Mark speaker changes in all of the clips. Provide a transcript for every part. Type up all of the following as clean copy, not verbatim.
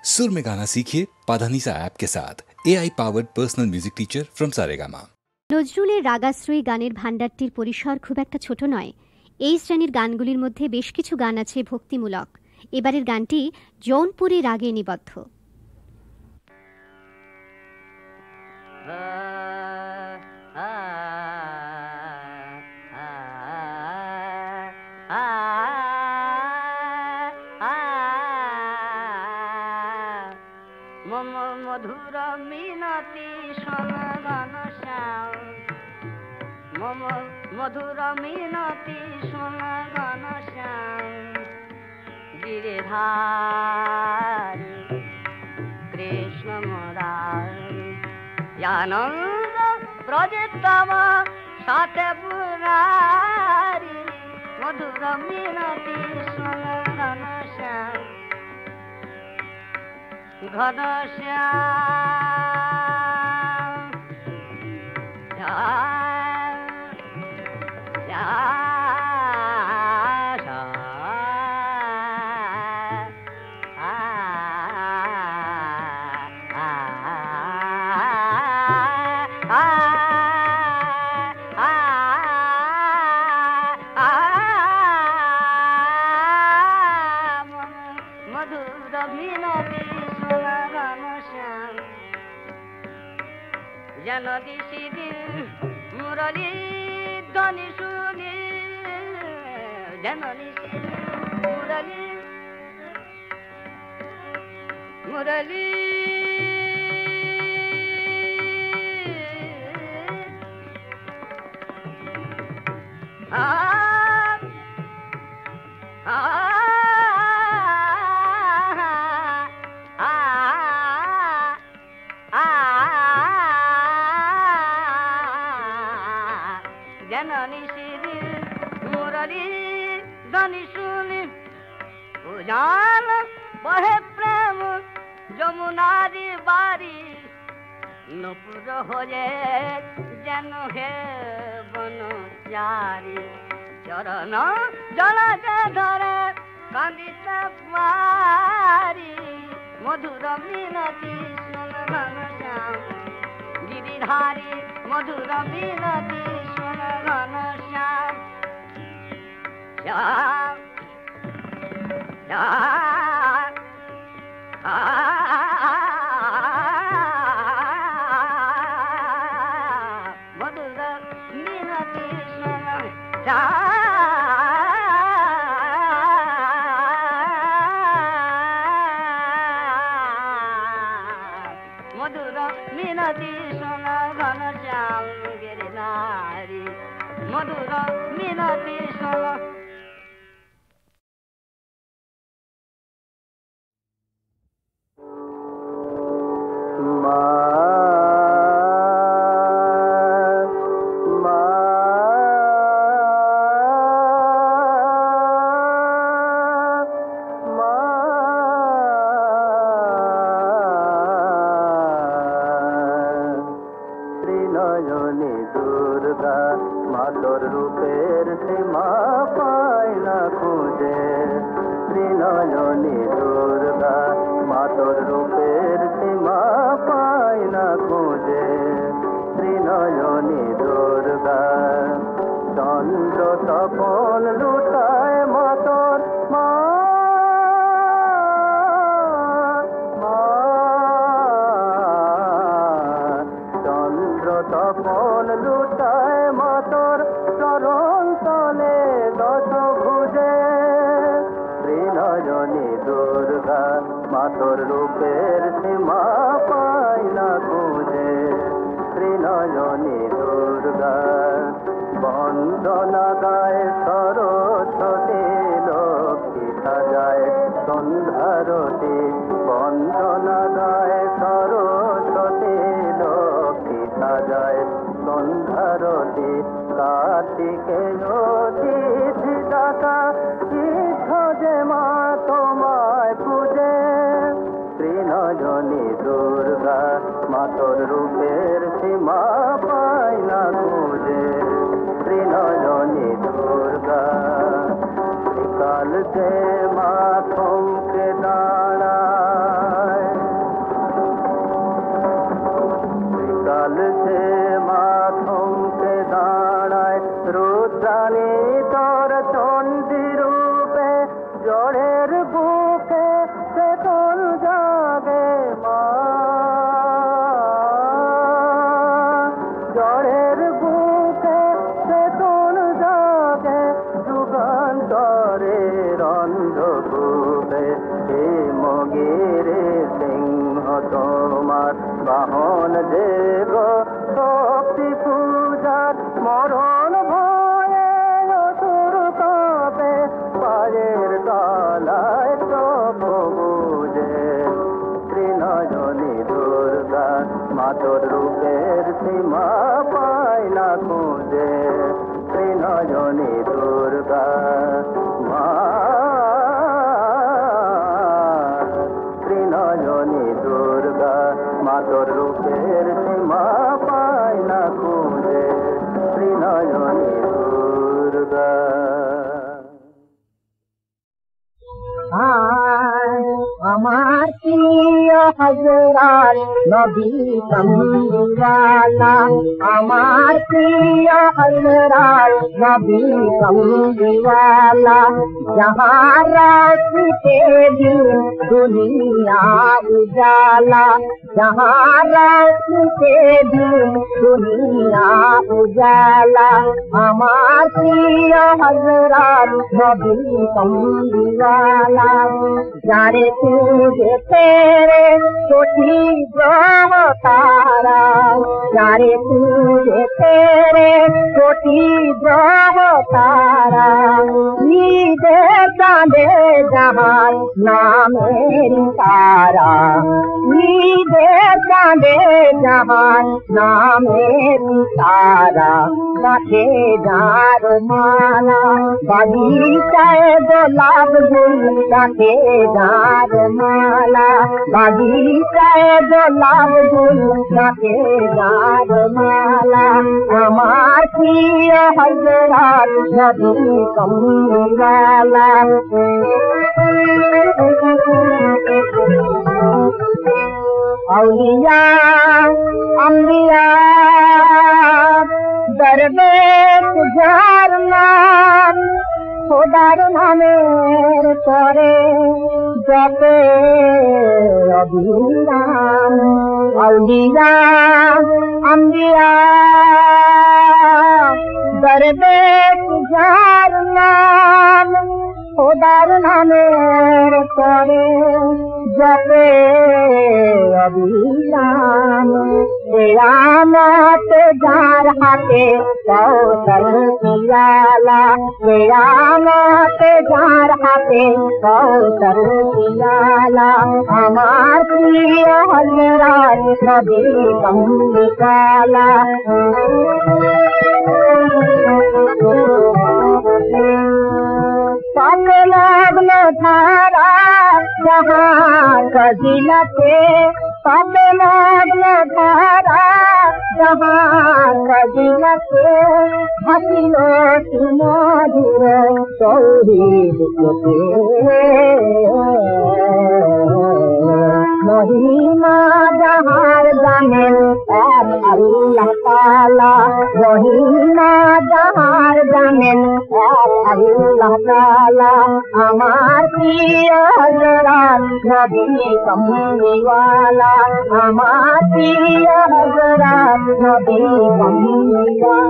Speaker 1: सुर में गाना सीखिए पाधानीसा ऐप के साथ। AI powered personal music teacher from Saregama.
Speaker 2: নজরুলের রাগাশ্রয়ী গানের ভাণ্ডারটির পরিসর খুব একটা ছোট নয়। এই শ্রেণীর গানগুলির মধ্যে বেশ কিছু গান আছে ভক্তিমূলক। এবারের গানটি জৌনপুরী রাগে নিবদ্ধ।
Speaker 3: মধুর মিনতি শোনগণ শ্যাম, মধুর মিনতি শোনগণ শ্যাম, গিরিধারী কৃষ্ণ মুরারি, আনন্দ প্রজিতম সাথে পুরারি, মধুর মিনতি শোনগণ শ্যাম, ঘনশ্যাম মধুর মিনতি জানদি সিদিন মুরলি ধ্বনি শুনি, জাননি মুরলি মুরলি জননী শ্রী মুরলী ধ্বনি শুনি, উজান বহে প্রেম যমুনারি বাড়ি, নপুর হয়ে যেন হে বনচারী, চরণ জলাতে ধরে কান্দিতে পারি, মধুর মিনতি শোনগণ শ্যাম, গিরিধারী মধুর মিনতি শোনগণ শ্যাম, শ্যাম মধুর মিনতি শোনগণ মধুর মিনতি শোনগণ শ্যাম, গিরিধারী মধুর মিনতি শোন।
Speaker 4: কাল যে মাথমকে দাঁড়ায় তোমার বাহন যে গো শক্তি পূজার মরণ ভয়ে অসুর কাঁপে পায়ের তলায় চোখ বুঝে ত্রিনয়নী দুর্গা মাতর রূপের সীমা পায় না খুঁজে ত্রিনয়নী দুর্গা মা ত্রিনয়নী দুর্গা মাতর রূপের সীমা পায় না খুঁজে ত্রিনয়নী দুর্গা।
Speaker 5: আমার প্রিয় হযরত নবী কমলিওয়ালা, আমার প্রিয় হযরত নবী কমলিওয়ালা, जहाँ रास्ते दिन दुनिया उजाला, जहाँ रास्ते दिन दुनिया उजाला, আমার প্রিয় হযরত নবী কমলিওয়ালা, যারে तुझे तेरे छोटी ग्रह तारा, যারে तुझे तेरे छोटी ग्रह तारा, ईदे चांदे जहान नामेर तारा, ईदे चांदे जहान नामेर तारा, गाथे जार माला बागीचाए गोलाब गुल, गाथे जार माला बागीचाए गोलाब गुल, गाथे जार माला, আমার প্রিয় হযরত নবী কমলিওয়ালা। औलिया अंबिया दरवेश जार नाम খোদার নামের পরে জপে অবিরাম, औलिया अंबिया दरवेश जार नाम খোদার নামের পরে জপে অবিরাম, কিয়ামত যার হাতে কৌশল পিয়ালা, কিয়ামত যার হাতে কৌশল পিয়ালা, আমার প্রিয় হযরত নবী কমলিওয়ালা। लग्न धारा जहाँ कजिलते, सब लग्न धारा जहाँ कजिलते, हसिलो सुमधुर तौहीद के महिमा जहाँ जानेन এক আল্লাহ তাআলা, महिमा जहाँ जानेन এক আল্লাহ তাআলা, আমার প্রিয় হযরত নবী কমলিওয়ালা, আমার প্রিয় হযরত নবী কমলিওয়ালা।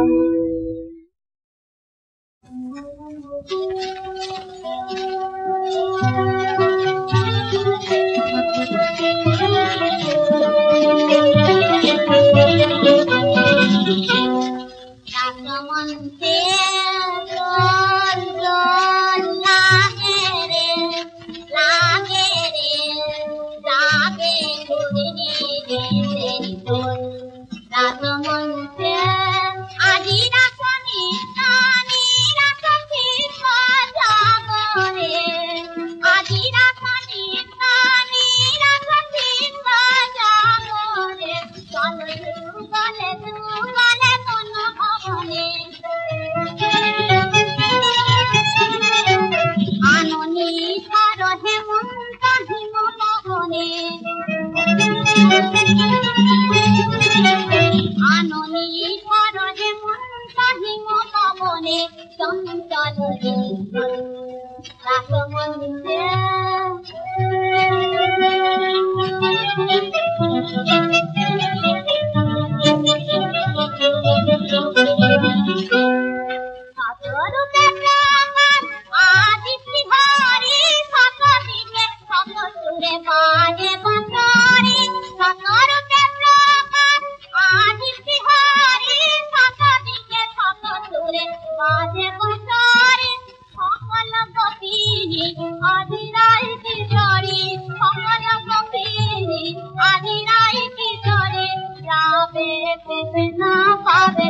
Speaker 6: Sakar
Speaker 5: আজিরাই কিশোরে যাবে পেতে না পাবে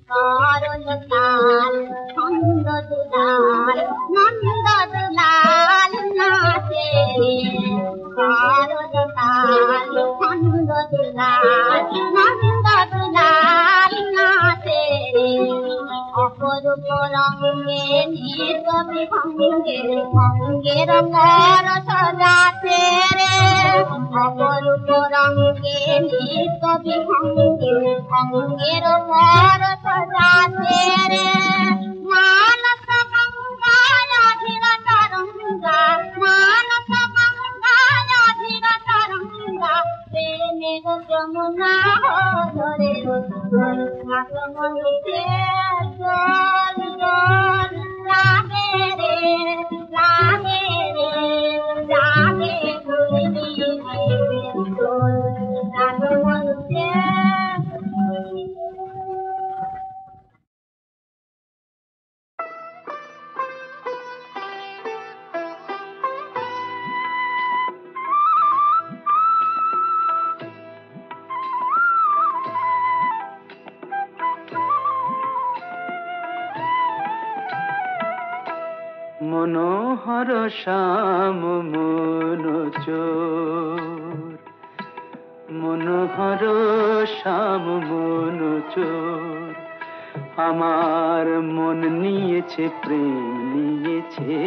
Speaker 5: কারণ তার ছন্দ দুলাল নন্দ দুলাল নাচে কারণ তার ছন্দ দুলাল নন্দ দুলাল নাচে অপরূপ রঙে নির্গমি ভঙ্গে ভঙ্গের কর সজাতে রে অপরূপ রঙে নির্গমি ভঙ্গে ভঙ্গের কর সজাতে রে মানস গঙ্গা ধীর তরঙ্গা মানস গঙ্গা ধীর তরঙ্গা প্রেমের যমুনা ধরে মনুষে জল জল লাগে রে লাগে রে লাগে মনুষে
Speaker 6: মনোহর শ্যাম মনোচোর মনোহর শ্যাম মনোচোর আমার মন নিয়েছে প্রেম নিয়েছে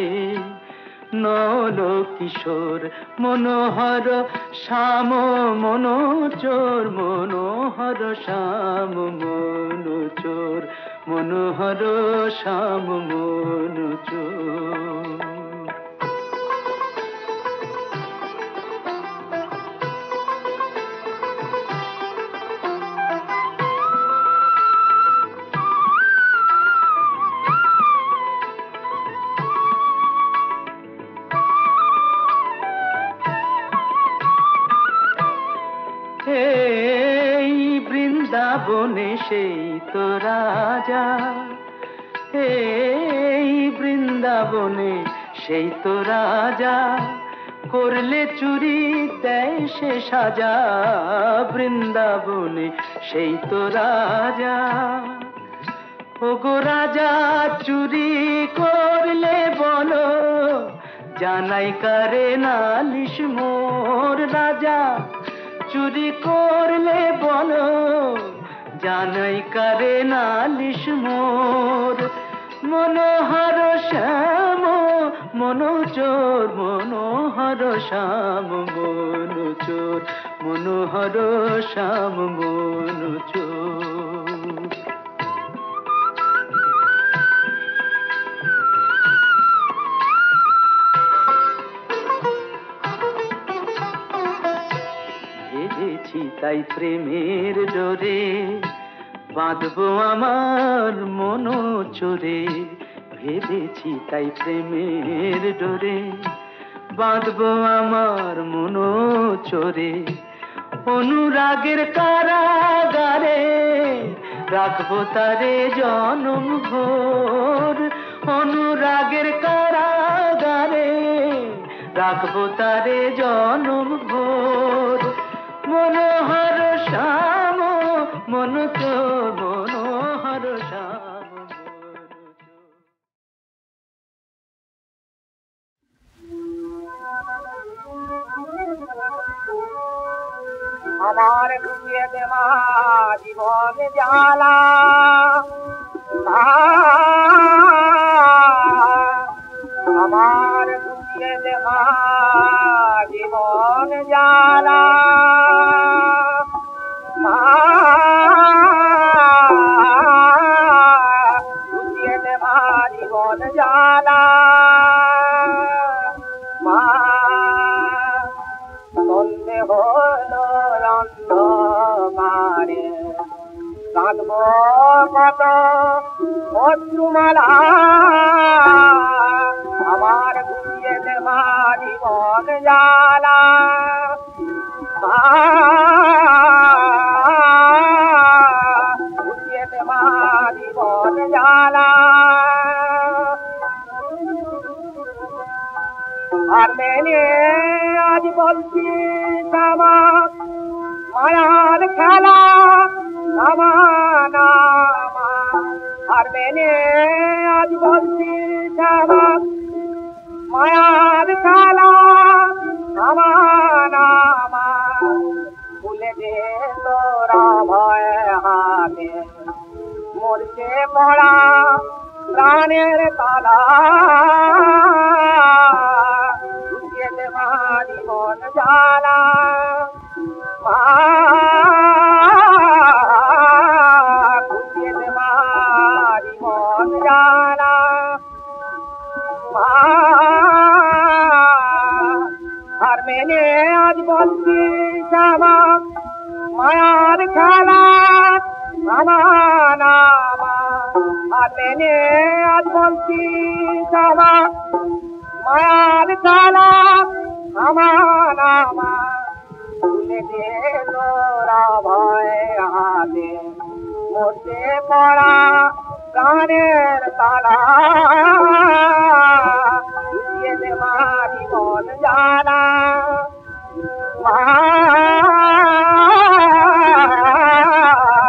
Speaker 6: নল কিশোর মনোহর শ্যাম মনোচোর মনোহর শ্যাম মনোচোর মনোহর শ্যাম মনোচোর এই বৃন্দাবনে সেই তো রাজা এই বৃন্দাবনে সেই তো রাজা করলে চুরি দেয় সে সাজা বৃন্দাবনে সেই তো রাজা ওগো রাজা চুরি করলে বলো জানাই কারে নালিশ মোর রাজা চুরি করলে বলো জানাই কারে নালিশ মোর মনোহর শ্যাম মনোচোর মনোহর শ্যাম মনোচোর মনোহর শ্যাম মনোচোর তাই প্রেমের ডোরে বাঁধবো আমার মনোচোরে ভেবেছি তাই প্রেমের ডোরে বাঁধবো আমার মনোচোরে অনুরাগের কারাগারে রাখবো তারে জনম ভোর অনুরাগের কারাগারে রাখবো তারে জনম ভোর মনোহর শ্যাম মনোচোর মনোহর শ্যাম
Speaker 7: আমার বুঝিয়ে দেওয়া জীবন জ্বালা আমার বুঝিয়ে দেওয়া জীবন জ্বালা বুঝিয়ে দেওয়া জীবন জ্বালা সন্ধে হলো অন্ধকারে কাঁদবো কত অশ্রুমালা আমার বুঝিয়ে দেওয়া জীবন জ্বালা বলছিস আমার মায়ার খেলা নামানা আর মেনে আজ বলছিস আমার মায়ার খেলা নামানা ভুলে দে তোরা ভয় হাতে মরছে পড়া প্রাণের তালা যেতে মারি মন জানা যেতে মারি মন জানা আর মেনে আজ বলছিস আমার মায়ার খেলা নামানা আর মেনে আজ বলছিস আমার মায়ার খেলা নামানা ভুলে দে তোরা ভয় হাতে মরতে পড়া প্রাণের তালা বুঝিয়ে দে মারি মন জানা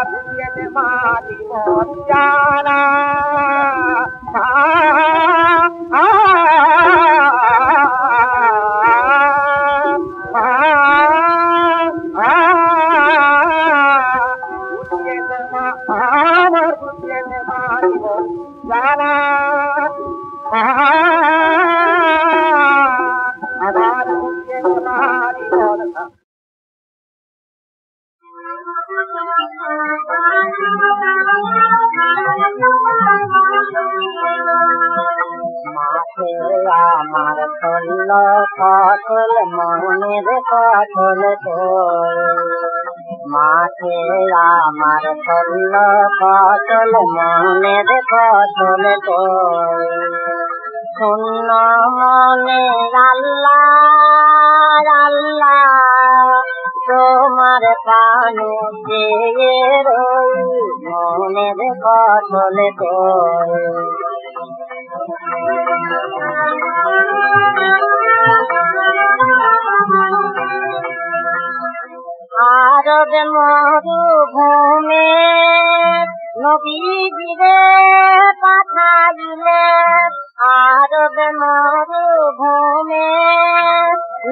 Speaker 7: বুঝিয়ে দে মারি মন জানা মাঠে আমার ফল ফসল মনের ফসল মাঠে আমার ফল ফসল মনের ফসল শূন্য মনে আল্লাহ আল্লাহ তোমার পানে চেয়ে রই মনের ফসল আরব মরুভূমে নবীজিরে পাঠাইলে আরব মরুভূমে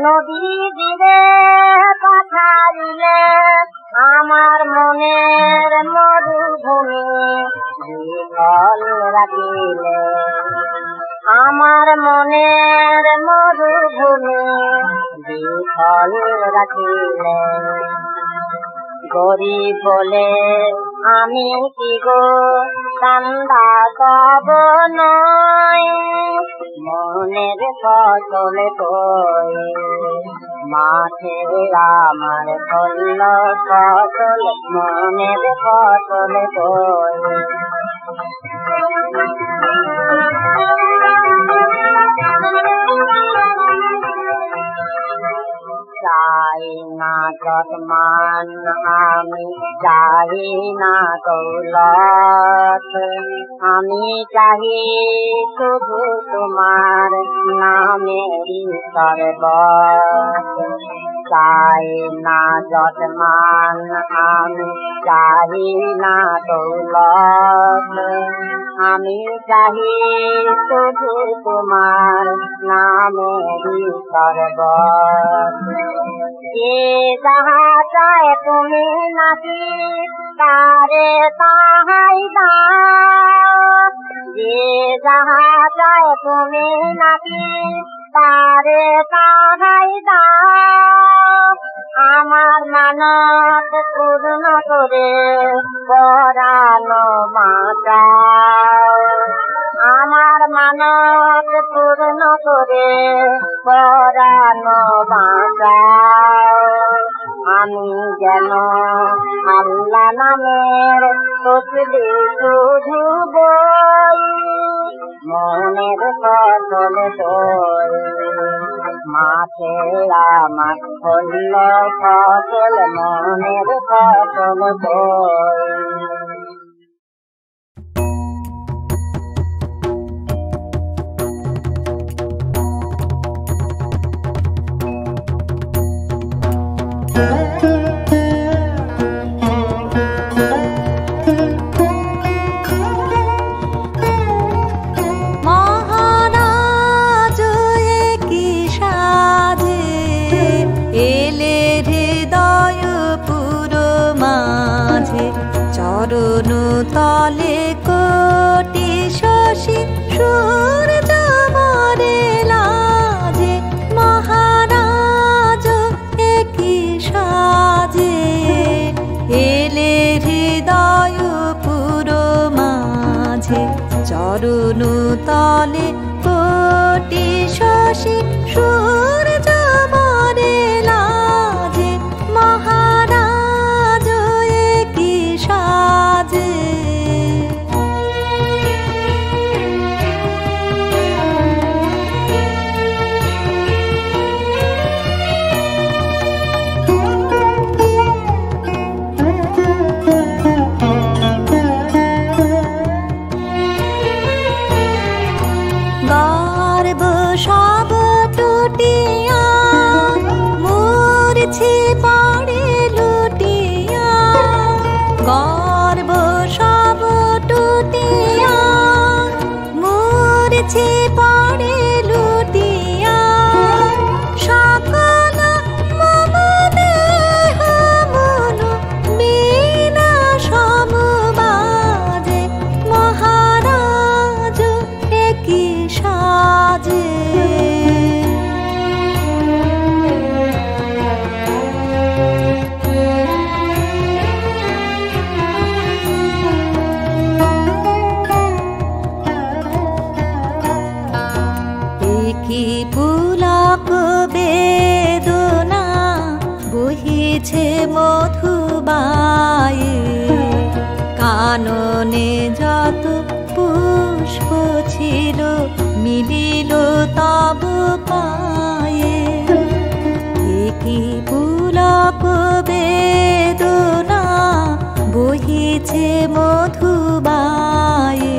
Speaker 7: নবীজিরে পাঠাইলে আমার মনের মরুভূমি বিফল রাখিলে আমার মনের মরুভূমি বিফল রাখিলে গরিব বলে আমি কি গো কান্দা কব নয় মনের ফসল কই মাঠে আমার ফল ফসল মনের ফসল কই চাই না যতমান আমি চাই না দৌলত আমি চাই শুধু তোমার নামেরই সর্বত চাই না যতমান আমি চাই না দৌলত আমি চাই শুধু তোমার নামেরই সর্বত যে যাহা চায় তুমি নাকি তারে তাহাই দাও যে যাহা চায় তুমি নাকি তারে তাহাই দাও আমার মানত পূর্ণ করে পরানো বাঁচাও আমার মানত পূর্ণ করে পরানো বাঁচাও আমি যেন আল্লাহ নামের তসবিহ শুধু বই মনের ফসল দই মাঠে আমার হল ফসল মনের ফসল দই
Speaker 8: চরণ তলে কোটি শশী সূর্য মরে লাজে মহারাজ একই সাজে এলে হৃদয় পুরো মাঝে চরণ তলে কোটি শশী সূর্য মরে লাজে মহারাজ একই সাজে গর্ব সব টুটিয়া মূর্ছে পড়ে লুটিয়া গর্ব সব টুটিয়া মূর্ছে পড়ে লুটিয়া সকল মম দেহ মন বিনা সমবাজে মহারাজ একই সাজে একই পুলক বেদনা বহিছে মধুবায়ে কাননে যত পুষ্প ছিল মিলিল তব পায়ে একই পুলক বেদনা বহিছে মধুবায়ে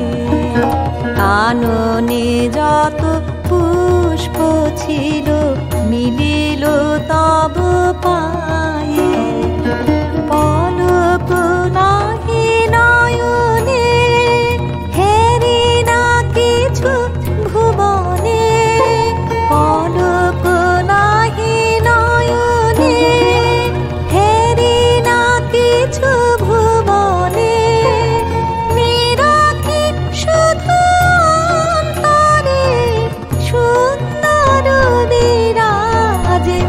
Speaker 8: কাননে যত পুষ্প ছিল মিলিল তব পায়ে পলক নাহি নয়নে হেরি না কিছু ভুবনে পলক নাহি নয়নে হেরি না কিছু ভুবনে নিরাখি শুধু অন্তরে সুন্দর বিরাজে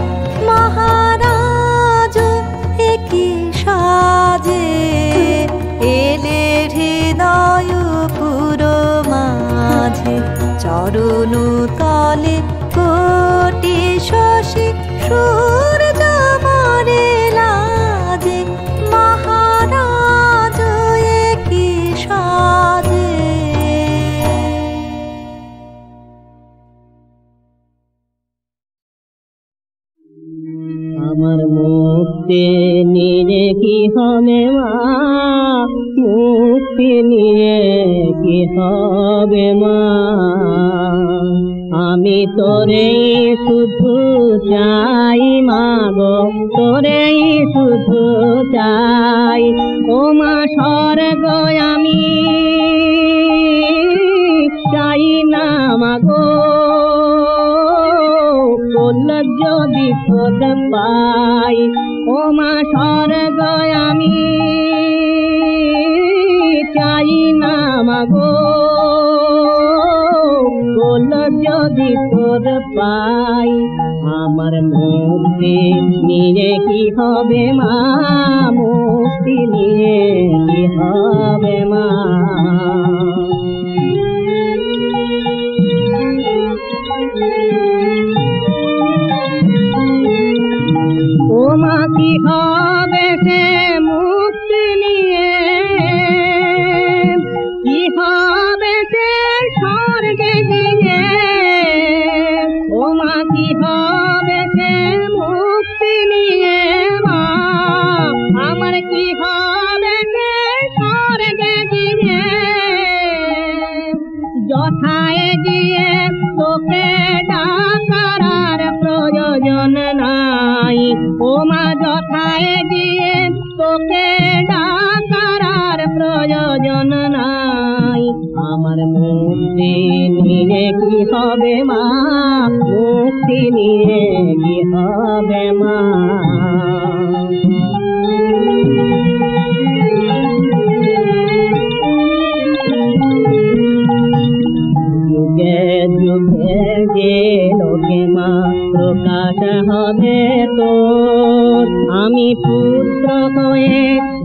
Speaker 8: মহারাজ একই সাজে এলে হৃদয় পুরো মাঝে চরণ তলে কোটি শশী সূর্য মরে লাজে মহারাজ একই সাজে
Speaker 9: আমার মুক্তি নিয়ে কি হবে মা মুক্তি নিয়ে কি হবে মা আমি তোরেই শুধু চাই মা গো তোরেই শুধু চাই ও মা স্বর্গ আমি চাই না মা গো যদি পদ পাই ও মা স্বর্গ আমি চাই না মা গো যদি পদ পাই আমার মুক্তি নিয়ে কি হবে মা মুক্তি নিয়ে কি হবে মা ও মা কি হবে সে মুক্তি নিয়ে কি হবে সে স্বর্গে গিয়ে ও মা কি হবে সে মুক্তি নিয়ে মা আমার কি হবে সে স্বর্গে গিয়ে যথায় গিয়ে তোকে ডাকার প্রয়োজন নাই ও মা যথায় গিয়ে তোকে ডাকার প্রয়োজন নাই আমার মুক্তি নিয়ে কি হবে মা মুক্তি নিয়ে কি হবে মা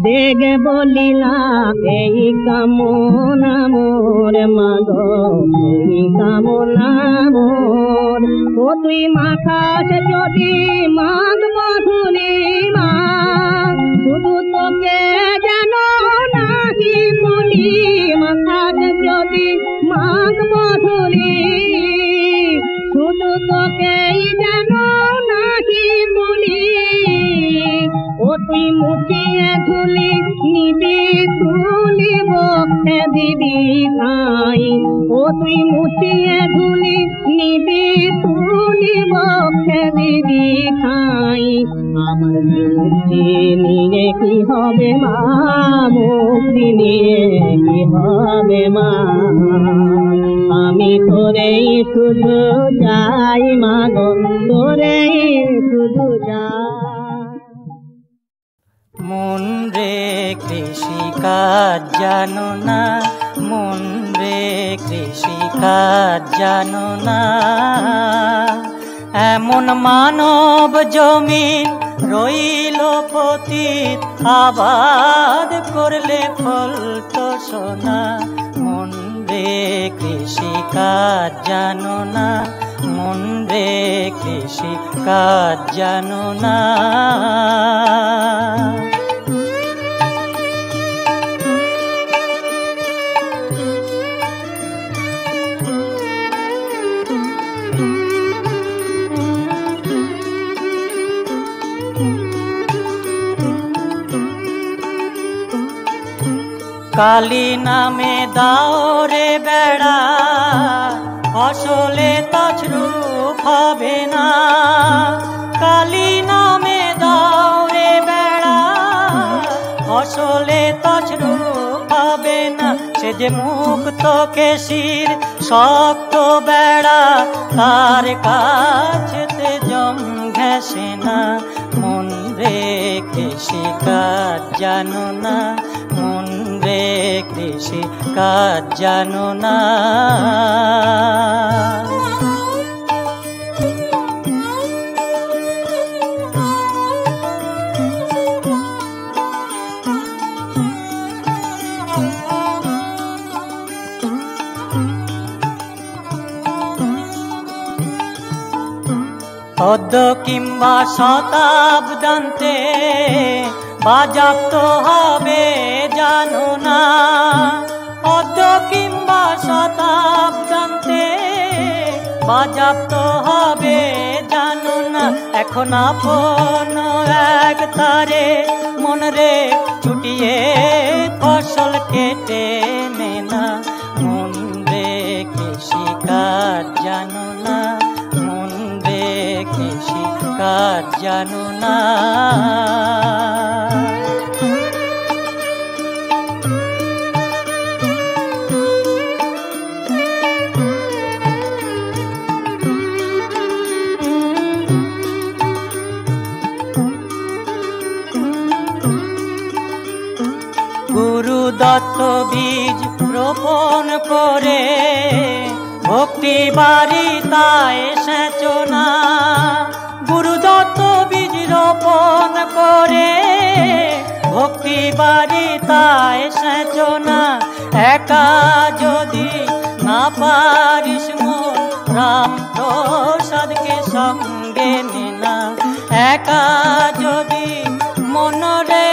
Speaker 9: দেগে বলিলাম এই কামনা মোর মাগো এই কামনা মোর ও তুই মাখাস যদি মাঘ মধুলি মা শুধু তোকে যেন নাহি বলি মাখাস যদি মাঘ মধুলি শুধু তোকেই যেন নাহি বলি ও তুই মুছিয়ে ধুলি নিবি তুলি বক্ষে দিবি খাই ও তুই মুছিয়ে ধুলি নিবি তুলি বক্ষে দিবি খাই আমার মুক্তি নিয়ে কি হবে মা মুক্তি নিয়ে কি হবে মা আমি তোরেই শুধু যাই মা গো তোরেই শুধু যাই
Speaker 10: মন রে কৃষিকাজ জানো না মন রে কৃষিকাজ জানো না এমন মানব জমিন রইল পতিত আবাদ করলে ফল তো সোনা মন রে কৃষিকাজ জানো না মন রে কৃষিকাজ জানো না কালী নামে দাও রে বেড়া ফসলে তছরূপ হবে না কালী নামে দাও রে বেড়া ফসলে তছরূপ হবে না সে যে মুক্ত কেশির শক্ত বেড়া তার কাছেতে জম ঘেঁষে না মন রে কৃষিকাজ জানো না মন রে কৃষিকাজ জানো না অদ্য কিংবা শতাব্দান্তে বাজাপ্ত হবে জানো না অদ্য কিংবা শতাব্দান্তে বাজাপ্ত হবে জানো না এখন আপন এক তারে মন রে ছুটিয়ে ফসল কেটে নে না মন রে কৃষিকাজ জানো না মন রে কৃষিকাজ জানো না গুরু দত্ত বীজ রোপণ করে ভক্তি বারিতায় সেচনা গুরু দত্ত বীজ রোপণ করে ভক্তি বারিতায় সেচনা একা যদি না পারিস মন রাম প্রসাদকে সঙ্গে নে না একা যদি মন রে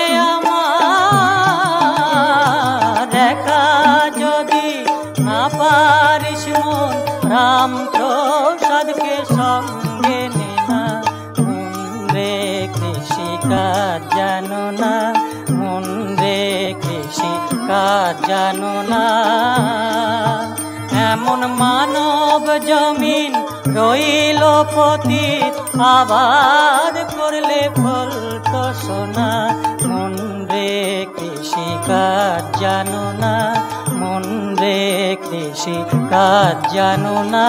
Speaker 10: পারিস মন রাম প্রসাদকে সঙ্গে নে না মন রে কৃষিকাজ জানো না মন রে কৃষিকাজ জানো না এমন মানব জমিন রইল পতিত আবাদ করলে ফল তো সোনা মন রে কৃষিকাজ জানো না মন রে কৃষিকাজ জানো না